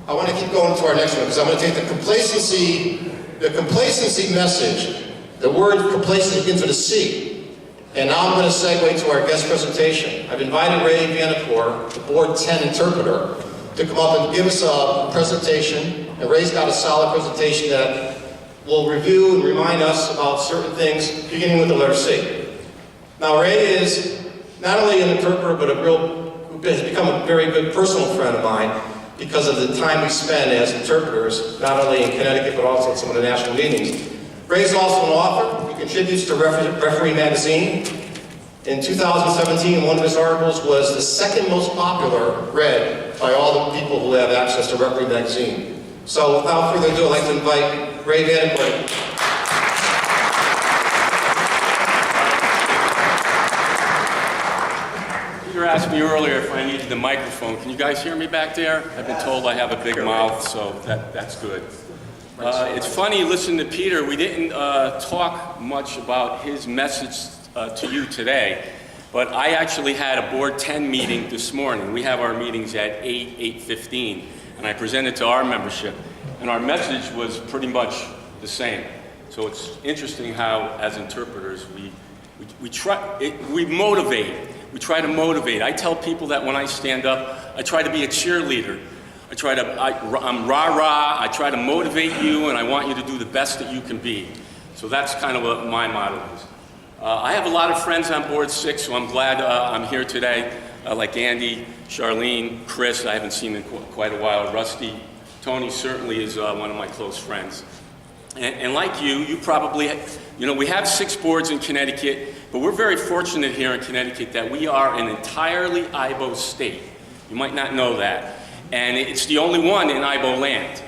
I want to keep going to our next one because I'm going to take the complacency message. The word complacency begins with a C. And now I'm going to segue to our guest presentation. I've invited RayV2018, the Board 10 interpreter, to come up and give us a presentation. And Ray's got a solid presentation that will review and remind us about certain things, beginning with the letter C. Now, Ray is not only an interpreter, but who has become a very good personal friend of mine because of the time we spend as interpreters, not only in Connecticut, but also at some of the national meetings. Ray's also an author. He contributes to Referee magazine. In 2017, one of his articles was the second most popular read by all the people who have access to Referee magazine. So without further ado, I'd like to invite RayV2018. You asked me earlier if I needed the microphone. Can you guys hear me back there? I've been told I have a big mouth, so that's good. It's funny listening to Peter. We didn't talk much about his message to you today, but I actually had a Board 10 meeting this morning. We have our meetings at 8:15, and I presented to our membership, and our message was pretty much the same. So it's interesting how, as interpreters, we motivate. We try to motivate. I tell people that when I stand up, I try to be a cheerleader. I'm rah-rah, I try to motivate you, and I want you to do the best that you can be. So that's kind of what my motto is. I have a lot of friends on Board 6, so I'm glad I'm here today, like Andy, Charlene, Chris, I haven't seen in quite a while, Rusty. Tony certainly is one of my close friends. And like you probably, we have 6 boards in Connecticut, but we're very fortunate here in Connecticut that we are an entirely IBO state. You might not know that. And it's the only one in IBO land.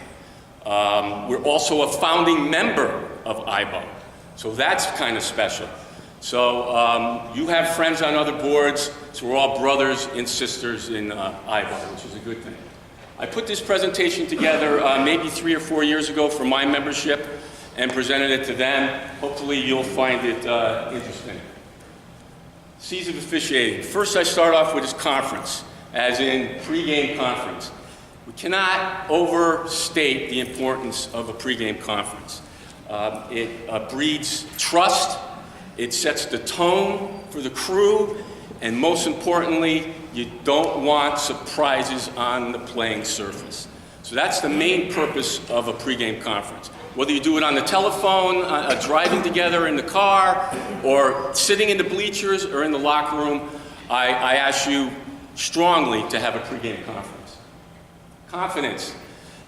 We're also a founding member of IBO. So that's kind of special. So you have friends on other boards, so we're all brothers and sisters in IBO, which is a good thing. I put this presentation together maybe 3 or 4 years ago for my membership and presented it to them. Hopefully you'll find it interesting. C's of officiating. First I start off with this conference, as in pregame conference. We cannot overstate the importance of a pregame conference. It breeds trust, it sets the tone for the crew, and most importantly, you don't want surprises on the playing surface. So that's the main purpose of a pregame conference. Whether you do it on the telephone, driving together in the car, or sitting in the bleachers or in the locker room, I ask you strongly to have a pregame conference. Confidence.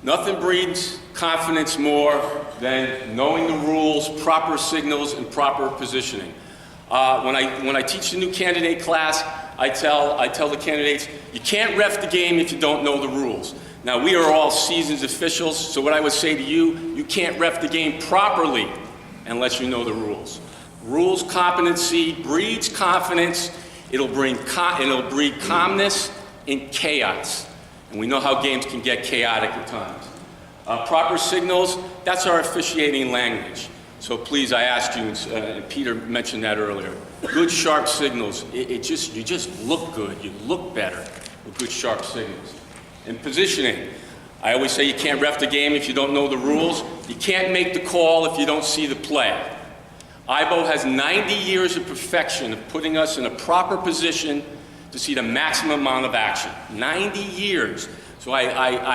Nothing breeds confidence more than knowing the rules, proper signals, and proper positioning. When I teach the new candidate class, I tell the candidates, you can't ref the game if you don't know the rules. Now, we are all seasoned officials, so what I would say to you, you can't ref the game properly unless you know the rules. Rules competency breeds confidence. It'll breed calmness in chaos. And we know how games can get chaotic at times. Proper signals, that's our officiating language. So please, I asked you, and Peter mentioned that earlier, good sharp signals, you just look good, you look better with good sharp signals. And positioning, I always say you can't ref the game if you don't know the rules. You can't make the call if you don't see the play. IBO has 90 years of perfection of putting us in a proper position to see the maximum amount of action. 90 years. So I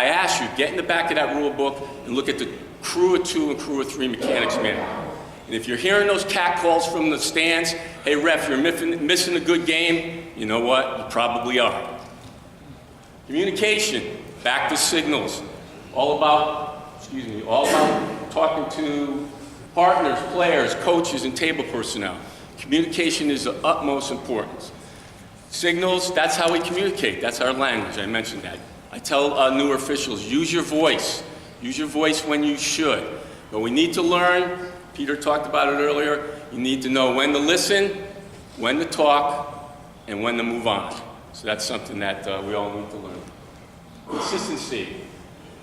ask you, get in the back of that rule book and look at the crew of 2 and crew of 3 mechanics manual. And if you're hearing those cat calls from the stands, hey ref, you're missing a good game, you know what? You probably are. Communication, back to signals. All about talking to partners, players, coaches, and table personnel. Communication is of utmost importance. Signals, that's how we communicate. That's our language. I mentioned that. I tell newer officials, use your voice. Use your voice when you should. But we need to learn, Peter talked about it earlier, you need to know when to listen, when to talk, and when to move on. So that's something that we all need to learn. Consistency.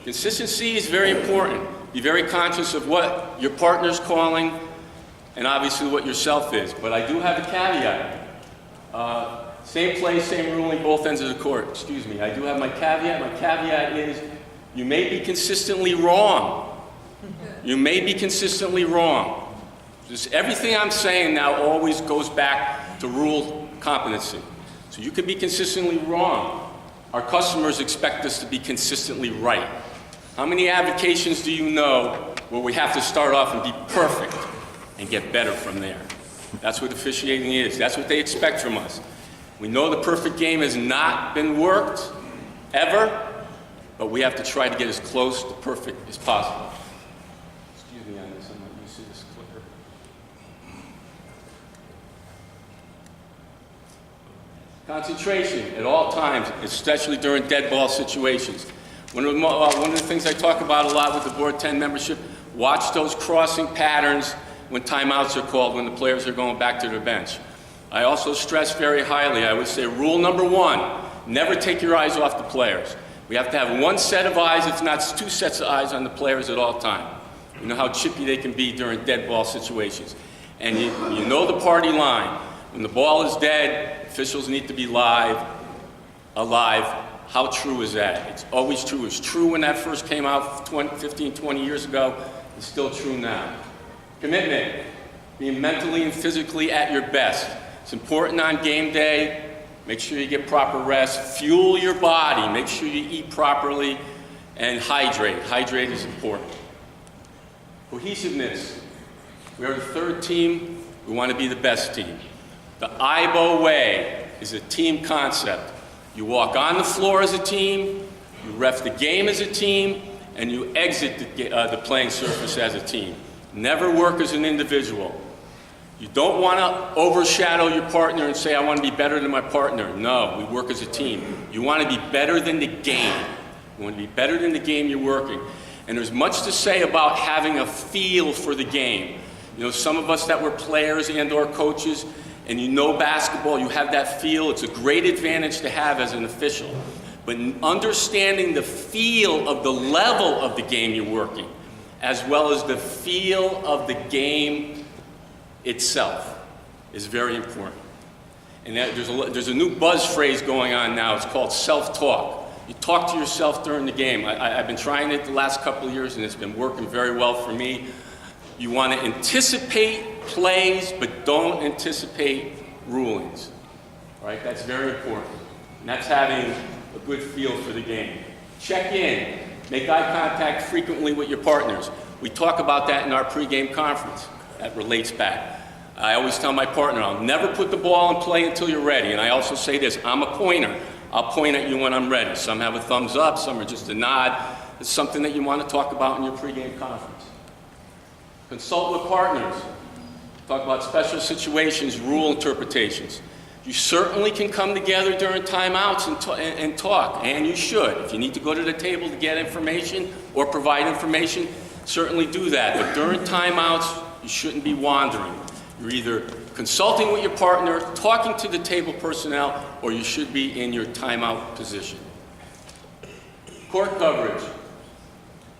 Consistency is very important. Be very conscious of what your partner's calling and obviously what yourself is. But I do have a caveat. Same play, same ruling, both ends of the court. Excuse me. I do have my caveat. My caveat is You may be consistently wrong. You may be consistently wrong. Just everything I'm saying now always goes back to rule competency. So you could be consistently wrong. Our customers expect us to be consistently right. How many avocations do you know where we have to start off and be perfect and get better from there? That's what officiating is. That's what they expect from us. We know the perfect game has not been worked, ever, but we have to try to get as close to perfect as possible. Excuse me on this, I'm not used to this clicker. Concentration at all times, especially during dead ball situations. One of the things I talk about a lot with the Board 10 membership, watch those crossing patterns when timeouts are called, when the players are going back to their bench. I also stress very highly, I would say rule number one, never take your eyes off the players. We have to have one set of eyes, if not two sets of eyes on the players at all time. You know how chippy they can be during dead ball situations. And you know the party line. When the ball is dead, officials need to be alive. How true is that? It's always true. It's true when that first came out 15, 20 years ago. It's still true now. Commitment, being mentally and physically at your best. It's important on game day. Make sure you get proper rest. Fuel your body. Make sure you eat properly. And hydrate. Hydrate is important. Cohesiveness. We are the third team. We want to be the best team. The IBO way is a team concept. You walk on the floor as a team, you ref the game as a team, and you exit the playing surface as a team. Never work as an individual. You don't want to overshadow your partner and say, I want to be better than my partner. No, we work as a team. You want to be better than the game. You want to be better than the game you're working. And there's much to say about having a feel for the game. You know, some of us that were players and or coaches, and you know basketball, you have that feel. It's a great advantage to have as an official. But understanding the feel of the level of the game you're working, as well as the feel of the game itself, is very important. And there's a new buzz phrase going on now. It's called self-talk. You talk to yourself during the game. I've been trying it the last couple of years, and it's been working very well for me. You want to anticipate plays, but don't anticipate rulings. All right? That's very important. And that's having a good feel for the game. Check in. Make eye contact frequently with your partners. We talk about that in our pregame conference. That relates back. I always tell my partner, I'll never put the ball in play until you're ready. And I also say this, I'm a pointer. I'll point at you when I'm ready. Some have a thumbs up, some are just a nod. It's something that you want to talk about in your pregame conference. Consult with partners. Talk about special situations, rule interpretations. You certainly can come together during timeouts and talk, and you should. If you need to go to the table to get information or provide information, certainly do that. But during timeouts, you shouldn't be wandering. You're either consulting with your partner, talking to the table personnel, or you should be in your timeout position. Court coverage.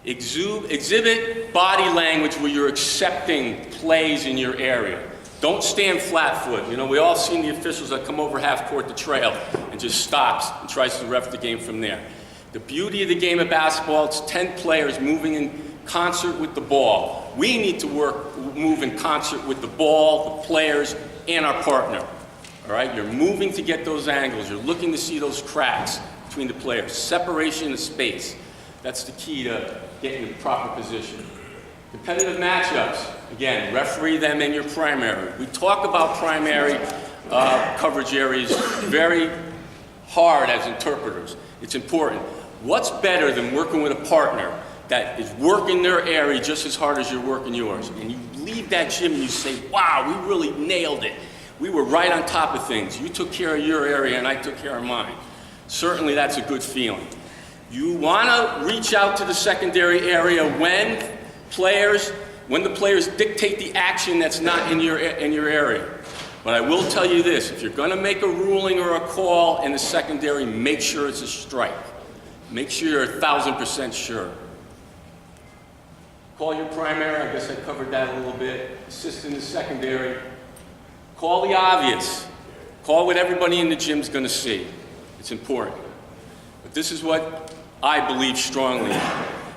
Exhibit body language where you're accepting plays in your area. Don't stand flat-foot. You know, we all seen the officials that come over half court to trail and just stops and tries to ref the game from there. The beauty of the game of basketball, it's 10 players moving in concert with the ball. We need to move in concert with the ball, the players, and our partner. All right? You're moving to get those angles. You're looking to see those cracks between the players. Separation of space. That's the key to getting in proper position. Competitive matchups. Again, referee them in your primary. We talk about primary coverage areas very hard as interpreters. It's important. What's better than working with a partner that is working their area just as hard as you're working yours? And you leave that gym and you say, wow, we really nailed it. We were right on top of things. You took care of your area and I took care of mine. Certainly that's a good feeling. You want to reach out to the secondary area when the players dictate the action that's not in your area. But I will tell you this, if you're going to make a ruling or a call in the secondary, make sure it's a strike. Make sure you're 1,000% sure. Call your primary, I guess I covered that a little bit. Assist in the secondary. Call the obvious. Call what everybody in the gym is going to see. It's important. But this is what I believe strongly in.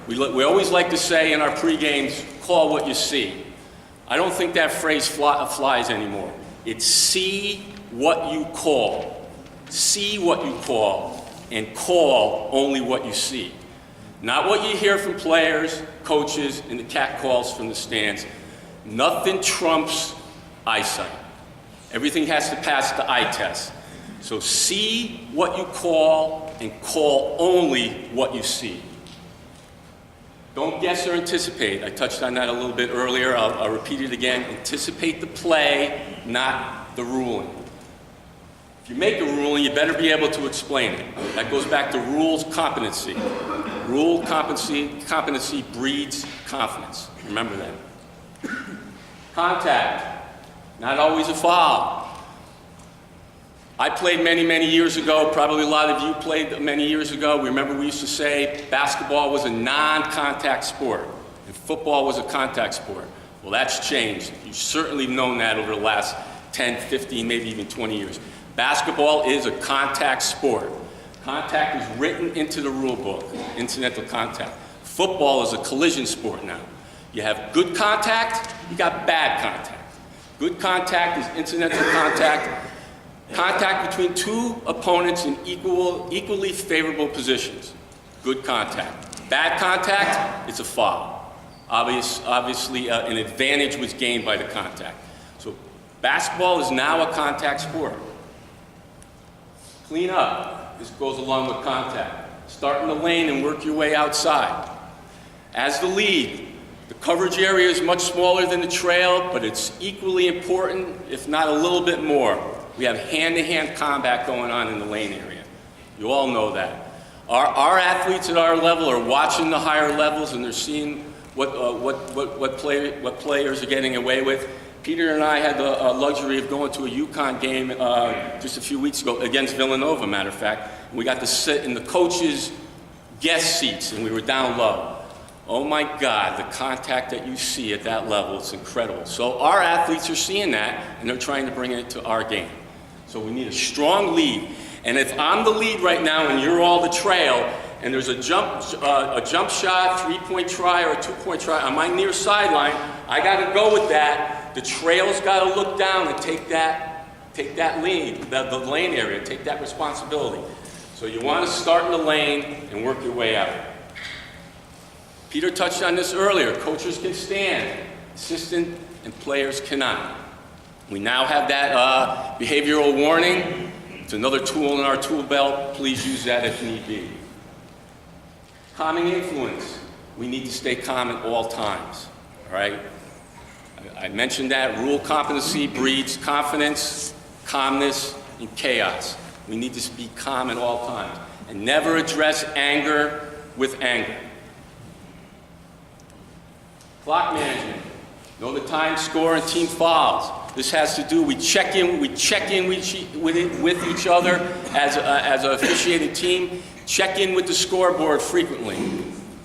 We always like to say in our pre-games, call what you see. I don't think that phrase flies anymore. It's see what you call. See what you call, and call only what you see. Not what you hear from players, coaches, and the catcalls from the stands. Nothing trumps eyesight. Everything has to pass the eye test. So see what you call, and call only what you see. Don't guess or anticipate. I touched on that a little bit earlier. I'll repeat it again. Anticipate the play, not the ruling. If you make a ruling, you better be able to explain it. That goes back to rules competency. Rule competency breeds confidence. Remember that. Contact, not always a foul. I played many, many years ago. Probably a lot of you played many years ago. Remember we used to say basketball was a non-contact sport and football was a contact sport. Well, that's changed. You've certainly known that over the last 10, 15, maybe even 20 years. Basketball is a contact sport. Contact is written into the rule book, incidental contact. Football is a collision sport now. You have good contact, you got bad contact. Good contact is incidental contact. Contact between two opponents in equally favorable positions. Good contact. Bad contact, it's a foul. Obviously, an advantage was gained by the contact. So basketball is now a contact sport. Clean up. This goes along with contact. Start in the lane and work your way outside. As the lead, the coverage area is much smaller than the trail, but it's equally important, if not a little bit more. We have hand-to-hand combat going on in the lane area. You all know that. Our athletes at our level are watching the higher levels, and they're seeing what players are getting away with. Peter and I had the luxury of going to a UConn game just a few weeks ago against Villanova, matter of fact. And we got to sit in the coaches' guest seats, and we were down low. Oh my God, the contact that you see at that level, it's incredible. So our athletes are seeing that, and they're trying to bring it to our game. So we need a strong lead. And if I'm the lead right now and you're all the trail, and there's a jump shot, three-point try, or a two-point try on my near sideline, I got to go with that. The trail's got to look down and take that lead, the lane area, take that responsibility. So you want to start in the lane and work your way out. Peter touched on this earlier. Coaches can stand, assistant and players cannot. We now have that behavioral warning. It's another tool in our tool belt. Please use that if need be. Calming influence. We need to stay calm at all times, all right? I mentioned that rule competency breeds confidence, calmness, and chaos. We need to be calm at all times and never address anger with anger. Clock management. Know the time, score, and team fouls. This has to do, we check in with each other as an officiating team. Check in with the scoreboard frequently.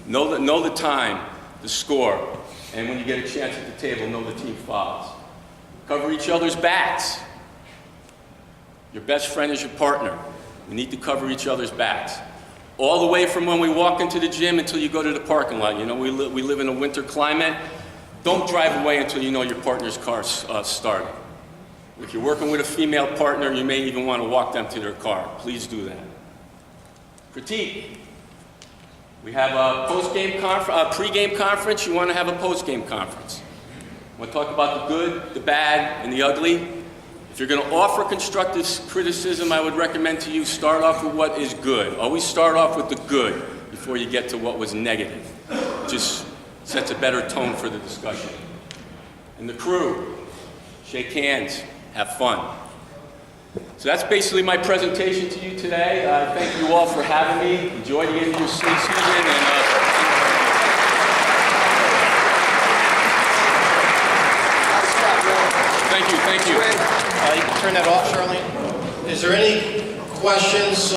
Know the time, the score, and when you get a chance at the table, know the team fouls. Cover each other's backs. Your best friend is your partner. We need to cover each other's backs. All the way from when we walk into the gym until you go to the parking lot. You know, we live in a winter climate. Don't drive away until you know your partner's car started. If you're working with a female partner, you may even want to walk them to their car. Please do that. Critique. We have a pre-game conference. You want to have a post-game conference. We want to talk about the good, the bad, and the ugly. If you're going to offer constructive criticism, I would recommend to you start off with what is good. Always start off with the good before you get to what was negative. Just sets a better tone for the discussion. And the crew, shake hands, have fun. So that's basically my presentation to you today. Thank you all for having me. Enjoy the end of your season. Thank you. You can turn that off, Charlene. Is there any questions?